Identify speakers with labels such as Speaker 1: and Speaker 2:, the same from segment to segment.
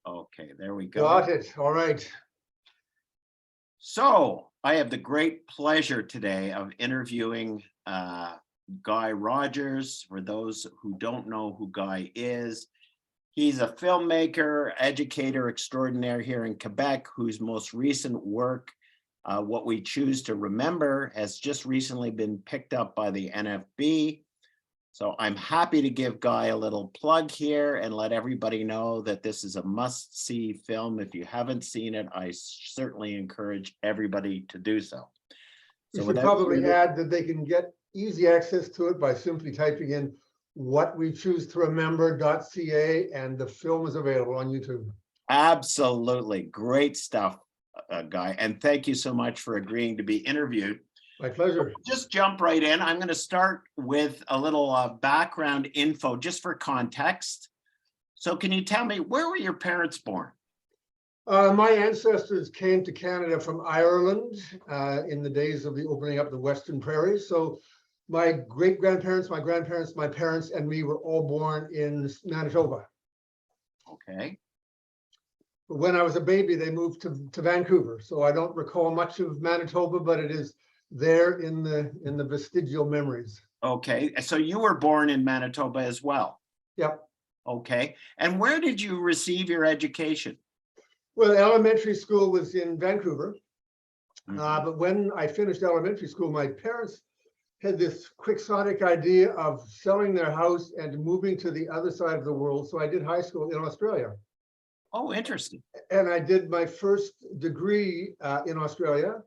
Speaker 1: Okay, there we go.
Speaker 2: Got it. All right.
Speaker 1: So I have the great pleasure today of interviewing Guy Rodgers. For those who don't know who Guy is, he's a filmmaker, educator extraordinaire here in Quebec, whose most recent work, What We Choose to Remember, has just recently been picked up by the NFB. So I'm happy to give Guy a little plug here and let everybody know that this is a must-see film. If you haven't seen it, I certainly encourage everybody to do so.
Speaker 2: We should probably add that they can get easy access to it by simply typing in whatwechoose-to-remember.ca, and the film is available on YouTube.
Speaker 1: Absolutely. Great stuff, Guy. And thank you so much for agreeing to be interviewed.
Speaker 2: My pleasure.
Speaker 1: Just jump right in. I'm going to start with a little background info just for context. So can you tell me, where were your parents born?
Speaker 2: My ancestors came to Canada from Ireland in the days of the opening up the Western Prairies. So my great-grandparents, my grandparents, my parents, and me were all born in Manitoba.
Speaker 1: Okay.
Speaker 2: But when I was a baby, they moved to Vancouver. So I don't recall much of Manitoba, but it is there in the vestigial memories.
Speaker 1: Okay, so you were born in Manitoba as well?
Speaker 2: Yep.
Speaker 1: Okay, and where did you receive your education?
Speaker 2: Well, elementary school was in Vancouver, but when I finished elementary school, my parents had this quixotic idea of selling their house and moving to the other side of the world. So I did high school in Australia.
Speaker 1: Oh, interesting.
Speaker 2: And I did my first degree in Australia.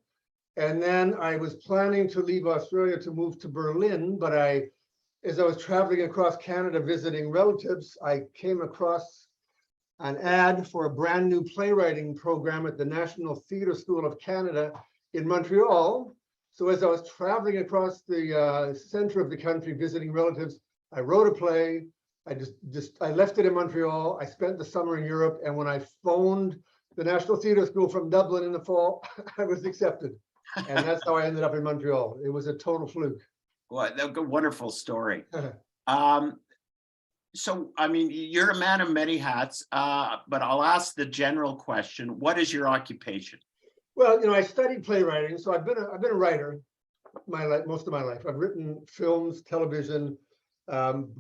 Speaker 2: And then I was planning to leave Australia to move to Berlin, but as I was traveling across Canada visiting relatives, I came across an ad for a brand new playwriting program at the National Theatre School of Canada in Montreal. So as I was traveling across the center of the country visiting relatives, I wrote a play. I left it in Montreal. I spent the summer in Europe, and when I phoned the National Theatre School from Dublin in the fall, I was accepted. And that's how I ended up in Montreal. It was a total fluke.
Speaker 1: What a wonderful story. So, I mean, you're a man of many hats, but I'll ask the general question. What is your occupation?
Speaker 2: Well, I studied playwriting, so I've been a writer most of my life. I've written films, television,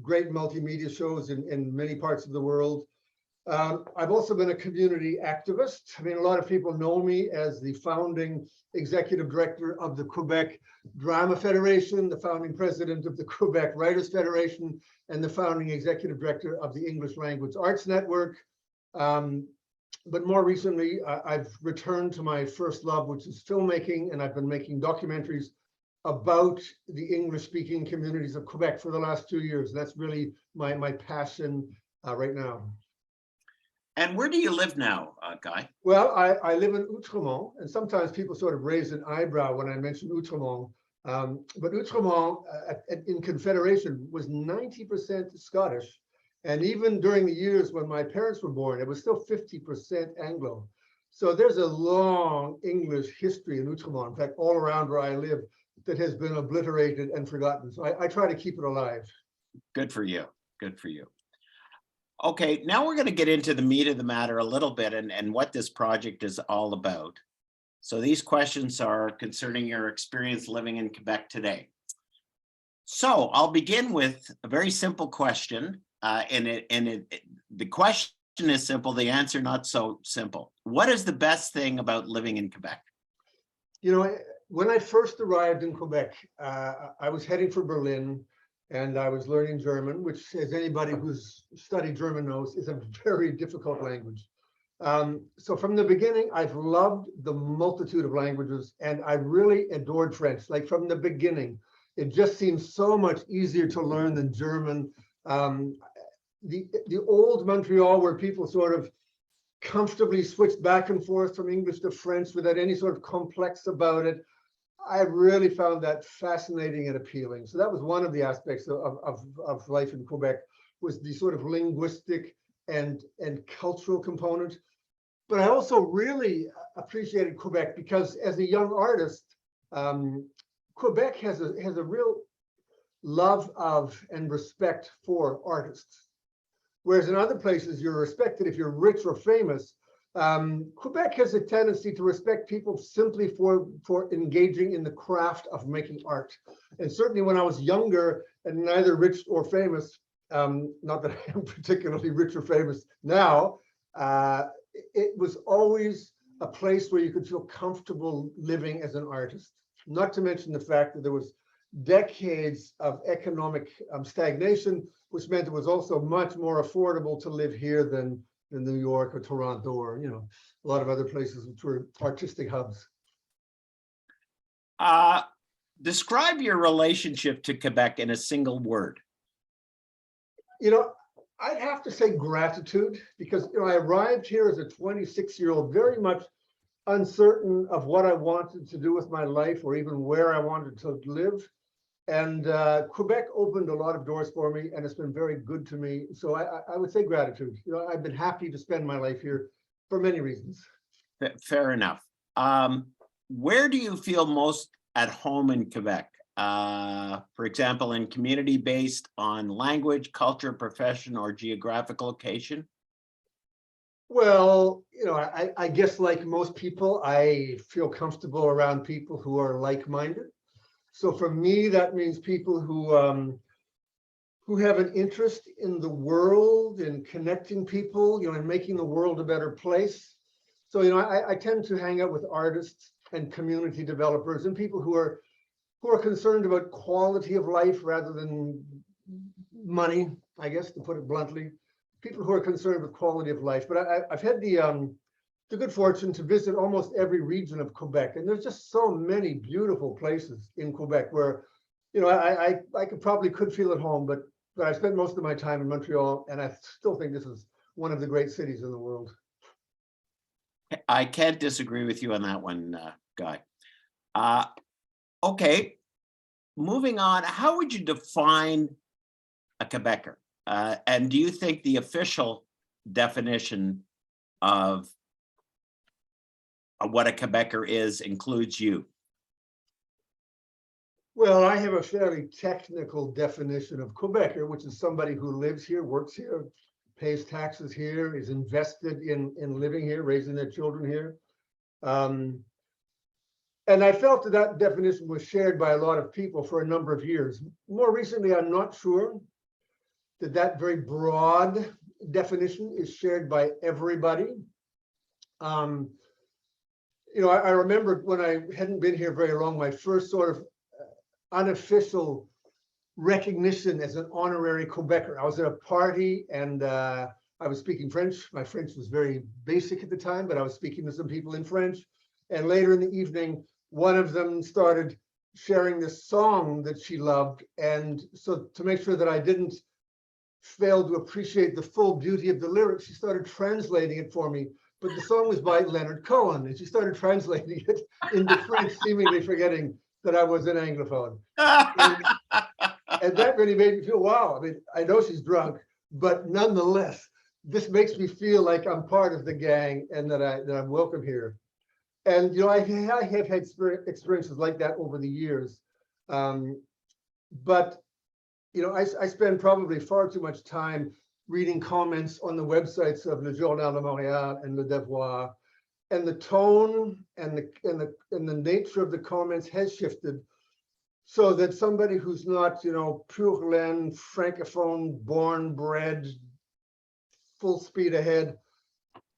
Speaker 2: great multimedia shows in many parts of the world. I've also been a community activist. I mean, a lot of people know me as the founding executive director of the Quebec Drama Federation, the founding president of the Quebec Writers Federation, and the founding executive director of the English Language Arts Network. But more recently, I've returned to my first love, which is filmmaking, and I've been making documentaries about the English-speaking communities of Quebec for the last 2 years. That's really my passion right now.
Speaker 1: And where do you live now, Guy?
Speaker 2: Well, I live in Outremont, and sometimes people sort of raise an eyebrow when I mention Outremont. But Outremont in Confederation was 90% Scottish. And even during the years when my parents were born, it was still 50% Anglo. So there's a long English history in Outremont, in fact, all around where I live, that has been obliterated and forgotten. So I try to keep it alive.
Speaker 1: Good for you. Good for you. Okay, now we're going to get into the meat of the matter a little bit and what this project is all about. So these questions are concerning your experience living in Quebec today. So I'll begin with a very simple question. The question is simple, the answer not so simple. What is the best thing about living in Quebec?
Speaker 2: When I first arrived in Quebec, I was heading for Berlin, and I was learning German, which, as anybody who's studied German knows, is a very difficult language. So from the beginning, I've loved the multitude of languages, and I really adored French. Like from the beginning, it just seems so much easier to learn than German. The old Montreal, where people sort of comfortably switched back and forth from English to French without any sort of complex about it, I really found that fascinating and appealing. So that was one of the aspects of life in Quebec, was the sort of linguistic and cultural component. But I also really appreciated Quebec because as a young artist, Quebec has a real love of and respect for artists. whereas in other places you're respected if you're rich or famous. Quebec has a tendency to respect people simply for engaging in the craft of making art. And certainly when I was younger and neither rich or famous, not that I am particularly rich or famous now, it was always a place where you could feel comfortable living as an artist. Not to mention the fact that there was decades of economic stagnation, which meant it was also much more affordable to live here than New York or Toronto or, you know, a lot of other places which were artistic hubs.
Speaker 1: Describe your relationship to Quebec in a single word.
Speaker 2: You know, I'd have to say gratitude, because, you know, I arrived here as a 26-year-old, very much uncertain of what I wanted to do with my life or even where I wanted to live. And Quebec opened a lot of doors for me, and it's been very good to me. So I would say gratitude. You know, I've been happy to spend my life here for many reasons.
Speaker 1: Fair enough. Where do you feel most at home in Quebec? For example, in community based on language, culture, profession, or geographic location?
Speaker 2: Well, you know, I guess like most people, I feel comfortable around people who are like-minded. So for me, that means people who have an interest in the world, in connecting people, you know, and making the world a better place. So, you know, I tend to hang out with artists and community developers and people who are concerned about quality of life rather than money, I guess, to put it bluntly. People who are concerned with quality of life. But I've had the good fortune to visit almost every region of Quebec, and there's just so many beautiful places in Quebec where, you know, I could feel at home, but I spent most of my time in Montreal, and I still think this is one of the great cities in the world.
Speaker 1: I can't disagree with you on that one, Guy. Okay, moving on. How would you define a Quebecer? And do you think the official definition of what a Quebecer is includes you?
Speaker 2: Well, I have a fairly technical definition of Quebecer, which is somebody who lives here, works here, pays taxes here, is invested in living here, raising their children here. And I felt that that definition was shared by a lot of people for a number of years. More recently, I'm not sure that that very broad definition is shared by everybody. You know, I remember when I hadn't been here very long, my first sort of unofficial recognition as an honorary Quebecer. I was at a party and I was speaking French. My French was very basic at the time, but I was speaking to some people in French. And later in the evening, one of them started sharing this song that she loved. And so to make sure that I didn't fail to appreciate the full beauty of the lyrics, she started translating it for me. But the song was by Leonard Cohen, and she started translating it into French, seemingly forgetting that I was an Anglophone. And that really made me feel, wow, I mean, I know she's drunk, but nonetheless, this makes me feel like I'm part of the gang and that I'm welcome here. And, you know, I have had experiences like that over the years. But, you know, I spend probably far too much time reading comments on the websites of Le Journal de Montréal and Le Devoir. And the tone and the nature of the comments has shifted so that somebody who's not, you know, pure laine, francophone, born, bred, full speed ahead,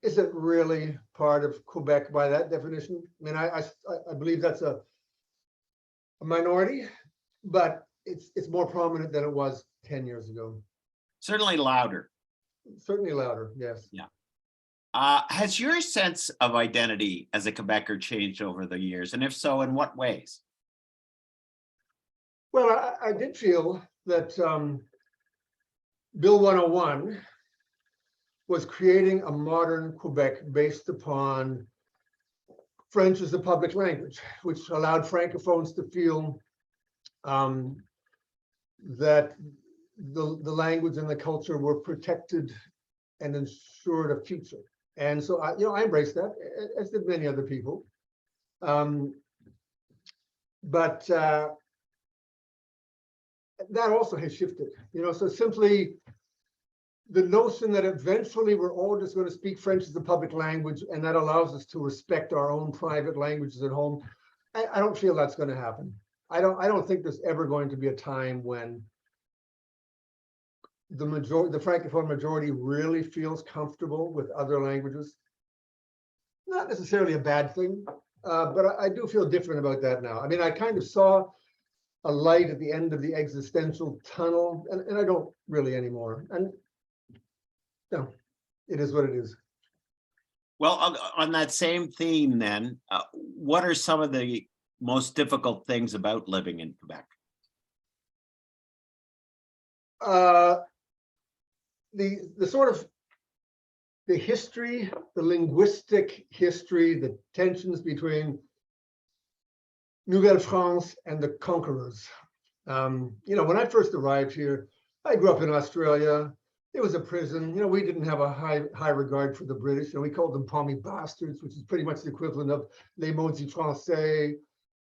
Speaker 2: isn't really part of Quebec by that definition. I mean, I believe that's a minority, but it's more prominent than it was 10 years ago.
Speaker 1: Certainly louder.
Speaker 2: Certainly louder, yes.
Speaker 1: Yeah. Has your sense of identity as a Quebecer changed over the years? And if so, in what ways?
Speaker 2: Well, I did feel that Bill 101 was creating a modern Quebec based upon French as a public language, which allowed Francophones to feel that the language and the culture were protected and ensured a future. And so, you know, I embraced that, as did many other people. But that also has shifted, you know, so simply the notion that eventually we're all just going to speak French as the public language, and that allows us to respect our own private languages at home. I don't feel that's going to happen. I don't think there's ever going to be a time when the Francophone majority really feels comfortable with other languages. Not necessarily a bad thing, but I do feel different about that now. I mean, I kind of saw a light at the end of the existential tunnel, and I don't really anymore. And no, it is what it is.
Speaker 1: Well, on that same theme then, what are some of the most difficult things about living in Quebec?
Speaker 2: The sort of the history, the linguistic history, the tensions between Nouvelle-France and the conquerors. When I first arrived here, I grew up in Australia. It was a prison. We didn't have a high regard for the British, and we called them pommy bastards, which is pretty much the equivalent of les maudits français.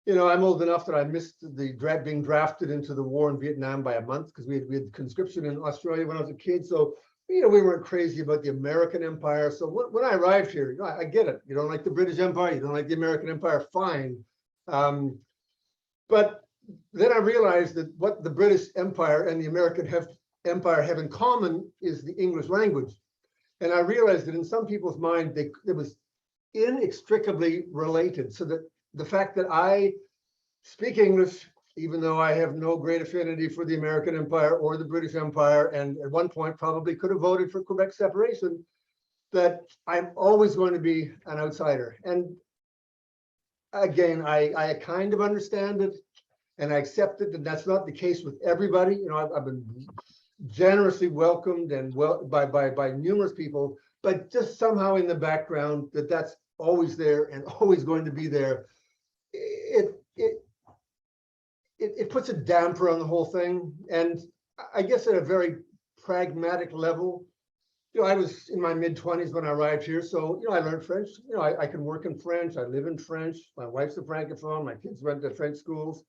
Speaker 2: I'm old enough that I missed being drafted into the war in Vietnam by a month because we had conscription in Australia when I was a kid. So, we weren't crazy about the American Empire. So when I arrived here, I get it. You don't like the British Empire, you don't like the American Empire, fine. But then I realized that what the British Empire and the American Empire have in common is the English language. And I realized that in some people's mind, it was inextricably related. So that the fact that I speak English, even though I have no great affinity for the American Empire or the British Empire, and at one point probably could have voted for Quebec separation, that I'm always going to be an outsider. And again, I kind of understand it and I accept it, and that's not the case with everybody. I've been generously welcomed and by numerous people, but just somehow in the background that's always there and always going to be there. It puts a damper on the whole thing. And I guess at a very pragmatic level, I was in my mid-20s when I arrived here. So, I learned French. I can work in French. I live in French. My wife's a Francophone. My kids went to French schools.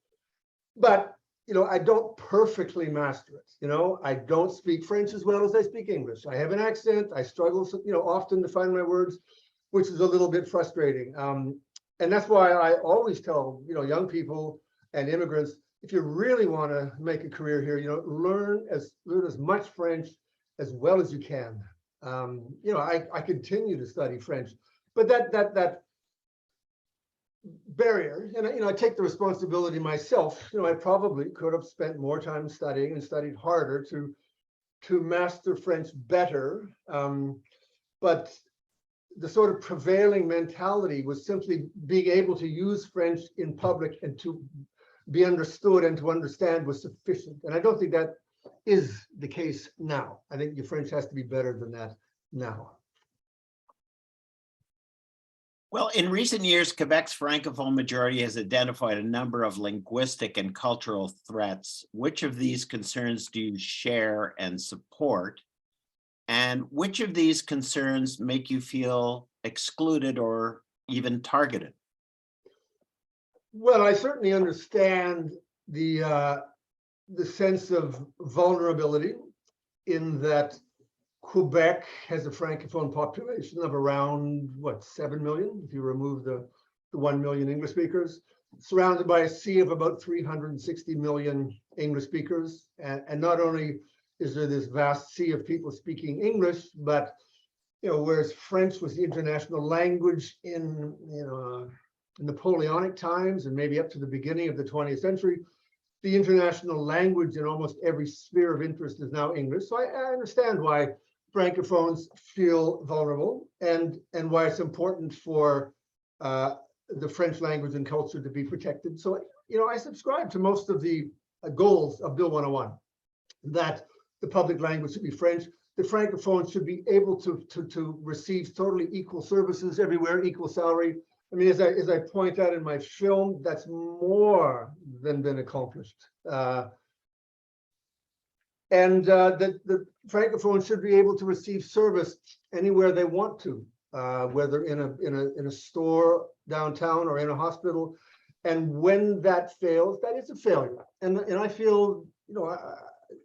Speaker 2: But, I don't perfectly master it. I don't speak French as well as I speak English. I have an accent. I struggle, often to find my words, which is a little bit frustrating. And that's why I always tell, young people and immigrants, if you really want to make a career here, learn as much French as well as you can. I continue to study French, but that barrier, and I take the responsibility myself. I probably could have spent more time studying and studied harder to master French better, but the sort of prevailing mentality was simply being able to use French in public and to be understood and to understand was sufficient. And I don't think that is the case now. I think your French has to be better than that now.
Speaker 1: Well, in recent years, Quebec's Francophone majority has identified a number of linguistic and cultural threats. Which of these concerns do you share and support? And which of these concerns make you feel excluded or even targeted?
Speaker 2: Well, I certainly understand the sense of vulnerability in that Quebec has a Francophone population of around, 7 million, if you remove the 1 million English speakers, surrounded by a sea of about 360 million English speakers. And not only is there this vast sea of people speaking English, but whereas French was the international language in Napoleonic times and maybe up to the beginning of the 20th century, the international language in almost every sphere of interest is now English. So I understand why Francophones feel vulnerable and why it's important for the French language and culture to be protected. So, I subscribe to most of the goals of Bill 101, that the public language should be French. The Francophones should be able to receive totally equal services everywhere, equal salary. I mean, as I point out in my film, that's more than been accomplished. And the Francophones should be able to receive service anywhere they want to, whether in a store downtown or in a hospital. And when that fails, that is a failure. And I feel,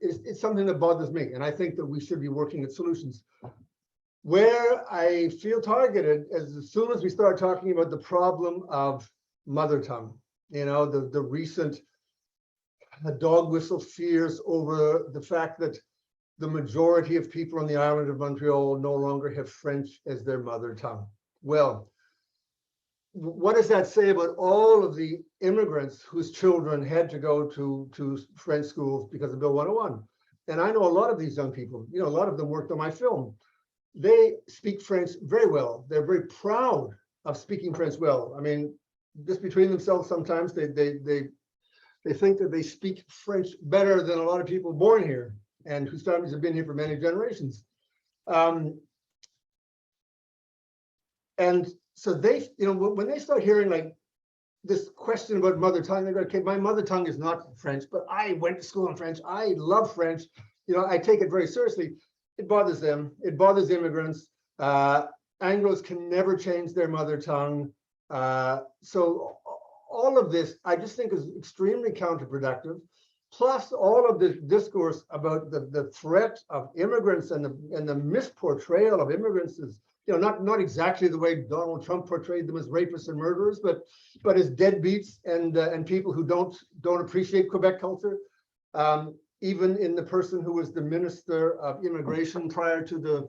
Speaker 2: it's something that bothers me, and I think that we should be working at solutions. Where I feel targeted is as soon as we start talking about the problem of mother tongue, the recent dog whistle fears over the fact that the majority of people on the island of Montreal no longer have French as their mother tongue. Well, what does that say about all of the immigrants whose children had to go to French schools because of Bill 101? And I know a lot of these young people, a lot of them worked on my film. They speak French very well. They're very proud of speaking French well. I mean, just between themselves, sometimes they think that they speak French better than a lot of people born here and whose families have been here for many generations. And so they, when they start hearing like this question about mother tongue, they go, okay, my mother tongue is not French, but I went to school in French. I love French. I take it very seriously. It bothers them. It bothers immigrants. Anglos can never change their mother tongue. So all of this, I just think, is extremely counterproductive. Plus, all of this discourse about the threat of immigrants and the misportrayal of immigrants is, not exactly the way Donald Trump portrayed them as rapists and murderers, but as deadbeats and people who don't appreciate Quebec culture. Even in the person who was the Minister of Immigration prior to the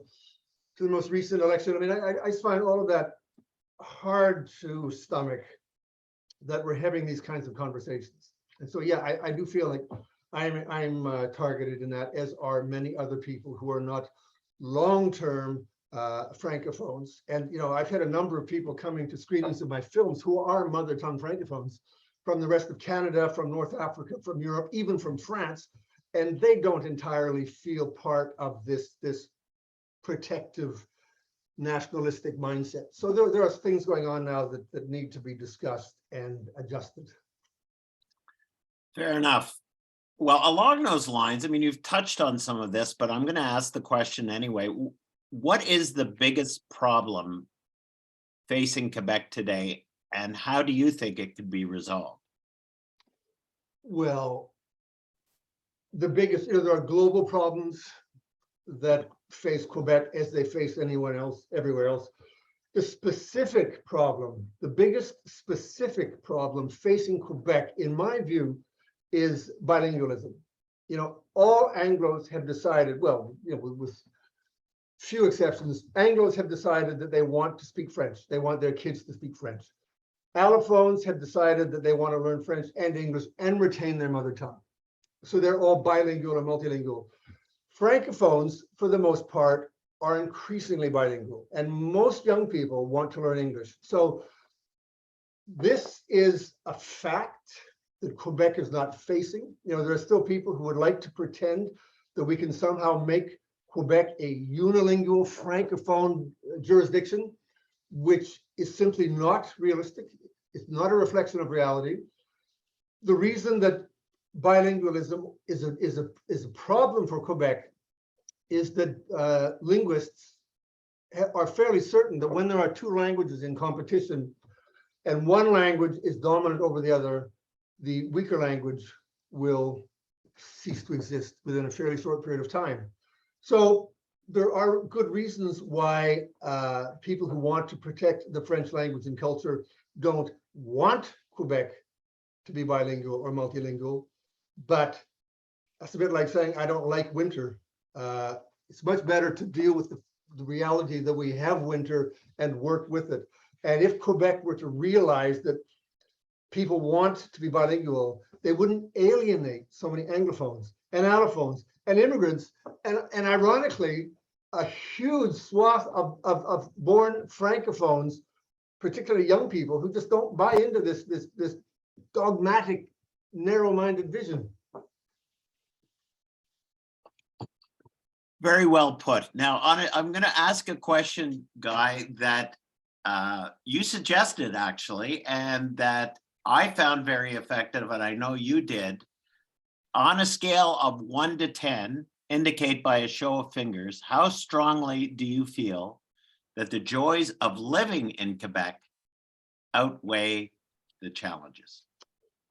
Speaker 2: most recent election. I mean, I just find all of that hard to stomach, that we're having these kinds of conversations. And so, yeah, I do feel like I'm targeted in that, as are many other people who are not long-term francophones. And, I've had a number of people coming to screenings of my films who are mother tongue francophones from the rest of Canada, from North Africa, from Europe, even from France. And they don't entirely feel part of this protective nationalistic mindset. So there are things going on now that need to be discussed and adjusted.
Speaker 1: Fair enough. Well, along those lines, I mean, you've touched on some of this, but I'm going to ask the question anyway. What is the biggest problem facing Quebec today, and how do you think it could be resolved?
Speaker 2: Well, the biggest, there are global problems that face Quebec as they face anyone else, everywhere else. The specific problem, the biggest specific problem facing Quebec, in my view, is bilingualism. All Anglos have decided, well, with few exceptions, Anglos have decided that they want to speak French. They want their kids to speak French. Allophones have decided that they want to learn French and English and retain their mother tongue. So they're all bilingual or multilingual. Francophones, for the most part, are increasingly bilingual, and most young people want to learn English. So this is a fact that Quebec is not facing. There are still people who would like to pretend that we can somehow make Quebec a unilingual Francophone jurisdiction, which is simply not realistic. It's not a reflection of reality. The reason that bilingualism is a problem for Quebec is that linguists are fairly certain that when there are two languages in competition and one language is dominant over the other, the weaker language will cease to exist within a fairly short period of time. So there are good reasons why people who want to protect the French language and culture don't want Quebec to be bilingual or multilingual, but that's a bit like saying, I don't like winter. It's much better to deal with the reality that we have winter and work with it. And if Quebec were to realize that people want to be bilingual, they wouldn't alienate so many Anglophones and Allophones and immigrants. And ironically, a huge swath of born Francophones, particularly young people, who just don't buy into this dogmatic, narrow-minded vision.
Speaker 1: Very well put. Now, I'm going to ask a question, Guy, that you suggested actually, and that I found very effective, and I know you did. On a scale of 1 to 10, indicate by a show of fingers, how strongly do you feel that the joys of living in Quebec outweigh the challenges?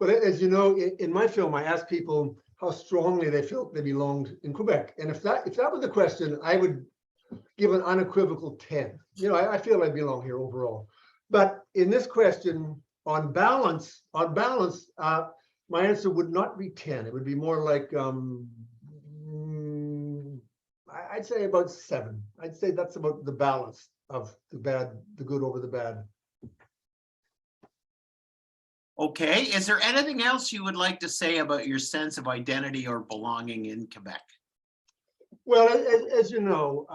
Speaker 2: But as you know, in my film, I ask people how strongly they felt they belonged in Quebec. And if that was the question, I would give an unequivocal 10. You know, I feel I belong here overall. But in this question, on balance, my answer would not be 10. It would be more like I'd say about 7. I'd say that's about the balance of the bad, the good over the bad.
Speaker 1: Okay, is there anything else you would like to say about your sense of identity or belonging in Quebec?
Speaker 2: Well, as you know,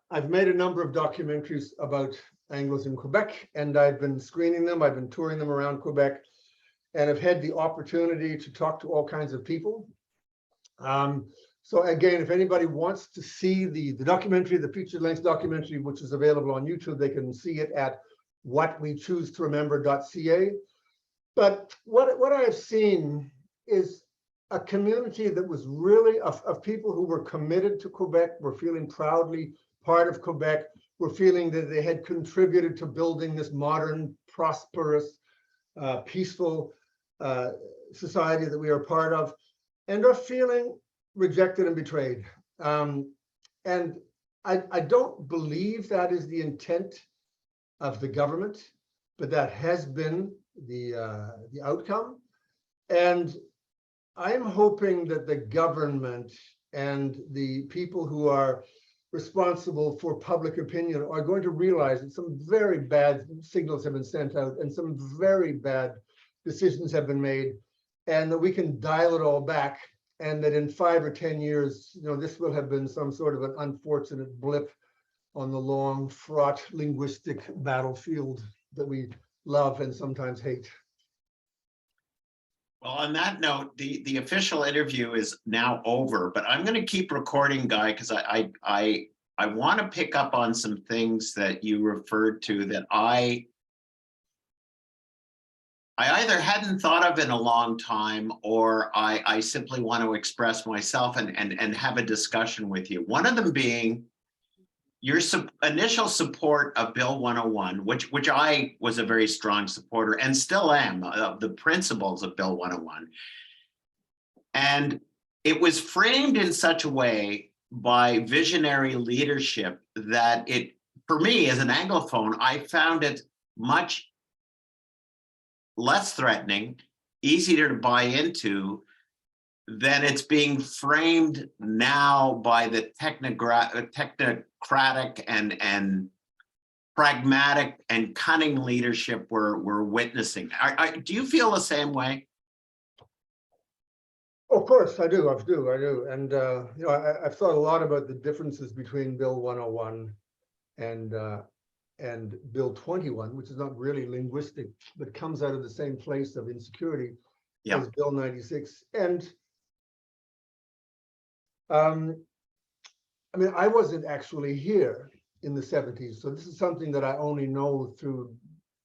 Speaker 2: I've made a number of documentaries about Anglos in Quebec, and I've been screening them. I've been touring them around Quebec, and I've had the opportunity to talk to all kinds of people. So again, if anybody wants to see the documentary, the feature-length documentary, which is available on YouTube, they can see it at whatwechoosetoremember.ca. But what I have seen is a community that was really of people who were committed to Quebec, were feeling proudly part of Quebec, were feeling that they had contributed to building this modern, prosperous, peaceful society that we are part of, and are feeling rejected and betrayed. And I don't believe that is the intent of the government, but that has been the outcome. And I'm hoping that the government and the people who are responsible for public opinion are going to realize that some very bad signals have been sent out and some very bad decisions have been made, and that we can dial it all back, and that in 5 or 10 years, you know, this will have been some sort of an unfortunate blip on the long, fraught linguistic battlefield that we love and sometimes hate.
Speaker 1: Well, on that note, the official interview is now over, but I'm going to keep recording, Guy, because I want to pick up on some things that you referred to that I either hadn't thought of in a long time, or I simply want to express myself and have a discussion with you. One of them being your initial support of Bill 101, which I was a very strong supporter and still am, of the principles of Bill 101. And it was framed in such a way by visionary leadership that it, for me as an Anglophone, I found it much less threatening, easier to buy into than it's being framed now by the technocratic and pragmatic and cunning leadership we're witnessing. Do you feel the same way?
Speaker 2: Of course, I do. And you know, I've thought a lot about the differences between Bill 101 and Bill 21, which is not really linguistic, but comes out of the same place of insecurity as Bill 96. And I mean, I wasn't actually here in the 70s, so this is something that I only know through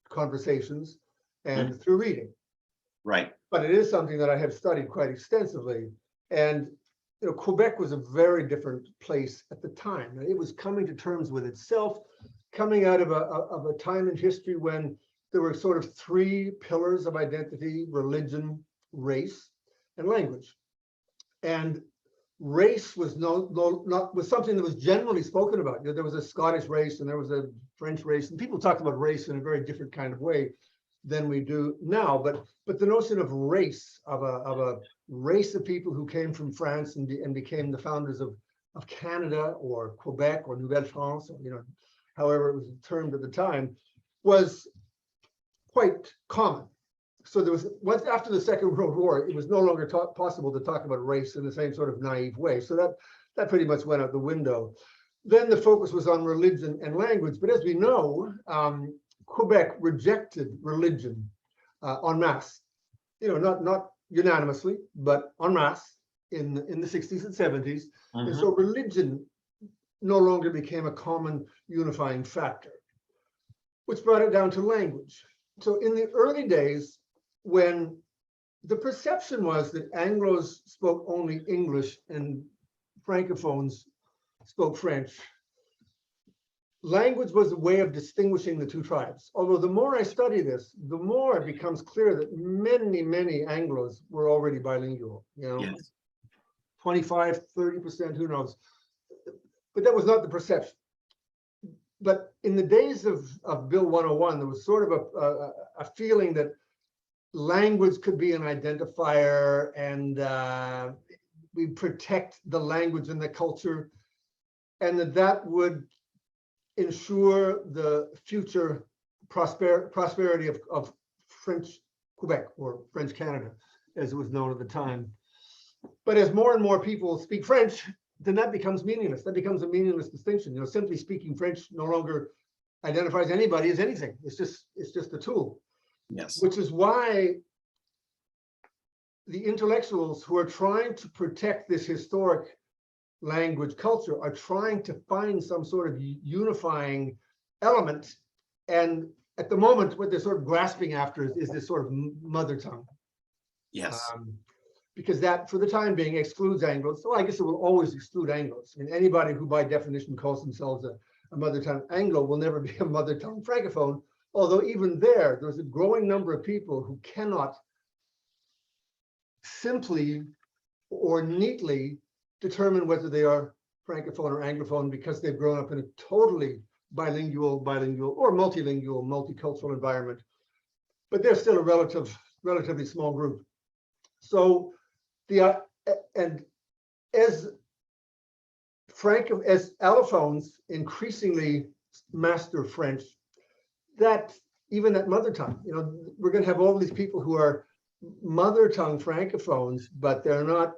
Speaker 2: conversations and through reading.
Speaker 1: Right.
Speaker 2: But it is something that I have studied quite extensively. And you know, Quebec was a very different place at the time. It was coming to terms with itself, coming out of a time in history when there were sort of 3 pillars of identity: religion, race, and language. And race was was something that was generally spoken about. You know, there was a Scottish race and there was a French race, and people talked about race in a very different kind of way than we do now. But the notion of race, of a race of people who came from France and became the founders of Canada or Quebec or Nouvelle-France, or, you know, however it was termed at the time, was quite common. So there was, once after the Second World War, it was no longer possible to talk about race in the same sort of naive way. So that pretty much went out the window. Then the focus was on religion and language. But as we know, Quebec rejected religion en masse. You know, not unanimously, but en masse in the 60s and 70s. And so religion no longer became a common unifying factor, which brought it down to language. So in the early days, when the perception was that Anglos spoke only English and Francophones spoke French, language was a way of distinguishing the 2 tribes. Although the more I study this, the more it becomes clear that many, many Anglos were already bilingual. You know, 25, 30%, who knows? But that was not the perception. But in the days of Bill 101, there was sort of a feeling that language could be an identifier, and we protect the language and the culture, and that would ensure the future prosperity of French Quebec, or French Canada, as it was known at the time. But as more and more people speak French, then that becomes meaningless. That becomes a meaningless distinction. You know, simply speaking French no longer identifies anybody as anything. It's just a tool.
Speaker 1: Yes.
Speaker 2: Which is why the intellectuals who are trying to protect this historic language culture are trying to find some sort of unifying element. And at the moment, what they're sort of grasping after is this sort of mother tongue.
Speaker 1: Yes.
Speaker 2: Because that, for the time being, excludes Anglos. So I guess it will always exclude Anglos. I mean, anybody who by definition calls themselves a mother tongue Anglo will never be a mother tongue Francophone. Although even there's a growing number of people who cannot simply or neatly determine whether they are Francophone or Anglophone because they've grown up in a totally bilingual, or multilingual, multicultural environment. But they're still a relatively small group. So and as allophones increasingly master French, that even that mother tongue, you know, we're going to have all these people who are mother tongue Francophones, but they're not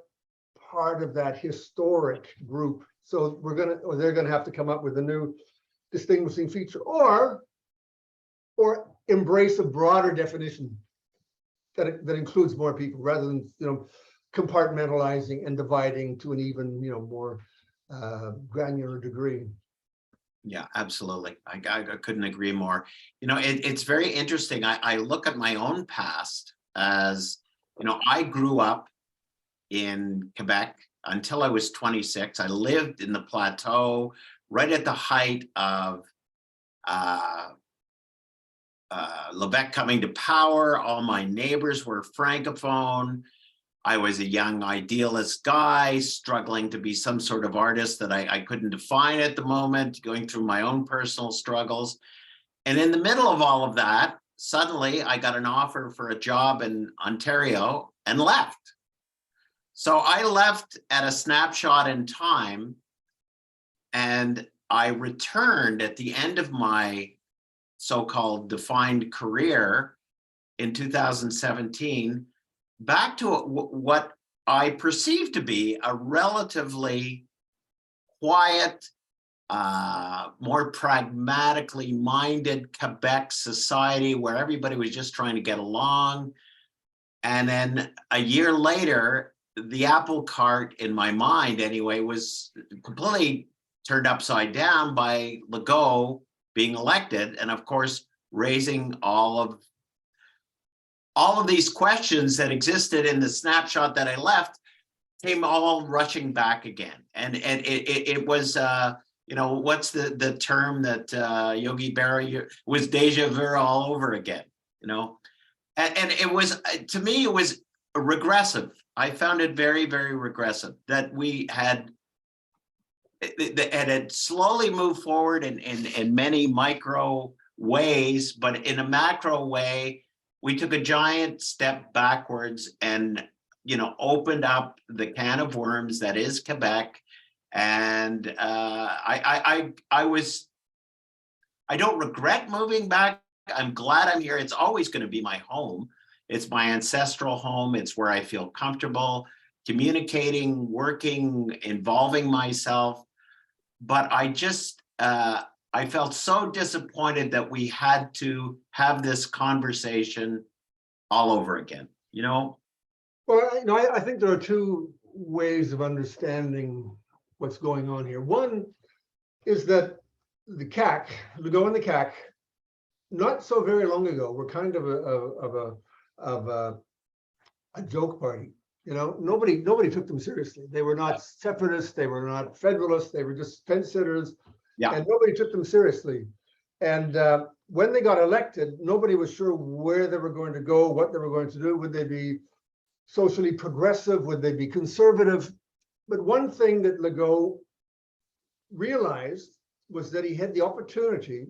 Speaker 2: part of that historic group. So they're going to have to come up with a new distinguishing feature, or embrace a broader definition that includes more people, rather than, you know, compartmentalizing and dividing to an even, you know, more granular degree.
Speaker 1: Yeah, absolutely. I couldn't agree more. You know, it's very interesting. I look at my own past as, you know, I grew up in Quebec until I was 26. I lived in the plateau right at the height of Levesque coming to power. All my neighbors were Francophone. I was a young idealist guy struggling to be some sort of artist that I couldn't define at the moment, going through my own personal struggles. And in the middle of all of that, suddenly I got an offer for a job in Ontario and left. So I left at a snapshot in time, and I returned at the end of my so-called defined career in 2017 back to what I perceive to be a relatively quiet, more pragmatically minded Quebec society where everybody was just trying to get along. And then a year later, the apple cart, in my mind anyway, was completely turned upside down by Legault being elected, and of course raising all of these questions that existed in the snapshot that I left came all rushing back again. And it was you know, what's the term that Yogi Berra was, deja vu all over again, you know. And it was, to me, it was regressive. I found it very, very regressive that we had, it had slowly moved forward in many micro ways, but in a macro way, we took a giant step backwards and, you know, opened up the can of worms that is Quebec. And I don't regret moving back. I'm glad I'm here. It's always going to be my home. It's my ancestral home. It's where I feel comfortable communicating, working, involving myself. But I just, I felt so disappointed that we had to have this conversation all over again, you know?
Speaker 2: Well, you know, I think there are two ways of understanding what's going on here. One is that the CAQ, Legault and the CAQ, not so very long ago, were kind of a joke party. You know, nobody took them seriously. They were not separatists. They were not federalists. They were just fence sitters. Yeah. And nobody took them seriously. And when they got elected, nobody was sure where they were going to go, what they were going to do. Would they be socially progressive? Would they be conservative? But one thing that Legault realized was that he had the opportunity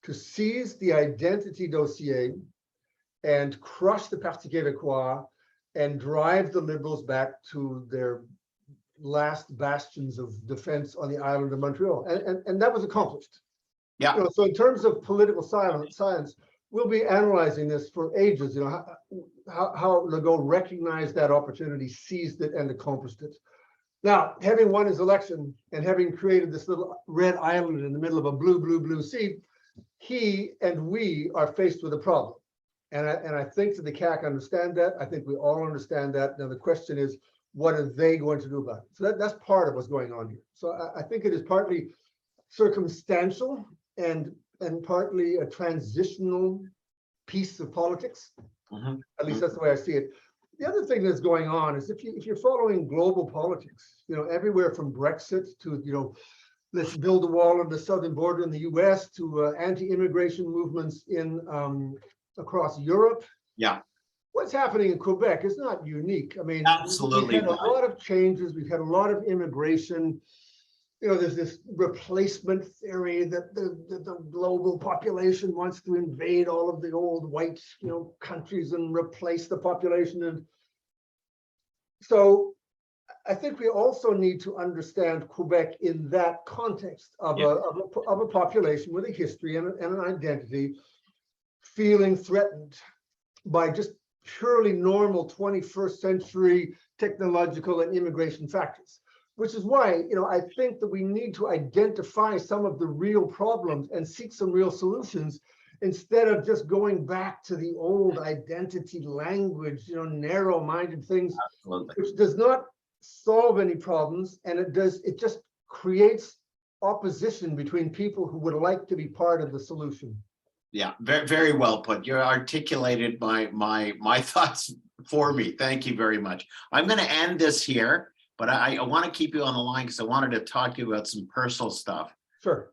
Speaker 2: to seize the identity dossier and crush the Parti Québécois and drive the Liberals back to their last bastions of defense on the island of Montreal. And that was accomplished.
Speaker 1: Yeah.
Speaker 2: You know, so in terms of political science, we'll be analyzing this for ages, you know, how Legault recognized that opportunity, seized it, and accomplished it. Now, having won his election and having created this little red island in the middle of a blue sea, he and we are faced with a problem. And I think that the CAC understand that. I think we all understand that. Now, the question is, what are they going to do about it? So that's part of what's going on here. So I think it is partly circumstantial and partly a transitional piece of politics.
Speaker 1: Mm-hmm.
Speaker 2: At least that's the way I see it. The other thing that's going on is if you're following global politics, you know, everywhere from Brexit to, you know, let's build a wall on the southern border in the US to anti-immigration movements in across Europe.
Speaker 1: Yeah.
Speaker 2: What's happening in Quebec is not unique. I mean,
Speaker 1: Absolutely
Speaker 2: we've had a
Speaker 1: not.
Speaker 2: lot of changes. We've had a lot of immigration. You know, there's this replacement theory that the global population wants to invade all of the old white, you know, countries and replace the population. And so I think we also need to understand Quebec in that context of, of a population with a history and an identity feeling threatened by just purely normal 21st century technological and immigration factors. Which is why, you know, I think that we need to identify some of the real problems and seek some real solutions instead of just going back to the old identity language, you know, narrow-minded things,
Speaker 1: Absolutely.
Speaker 2: which does not solve any problems, and it just creates opposition between people who would like to be part of the solution.
Speaker 1: Yeah, very, very well put. You articulated my thoughts for me. Thank you very much. I'm going to end this here. But I want to keep you on the line because I wanted to talk to you about some personal stuff.
Speaker 2: Sure.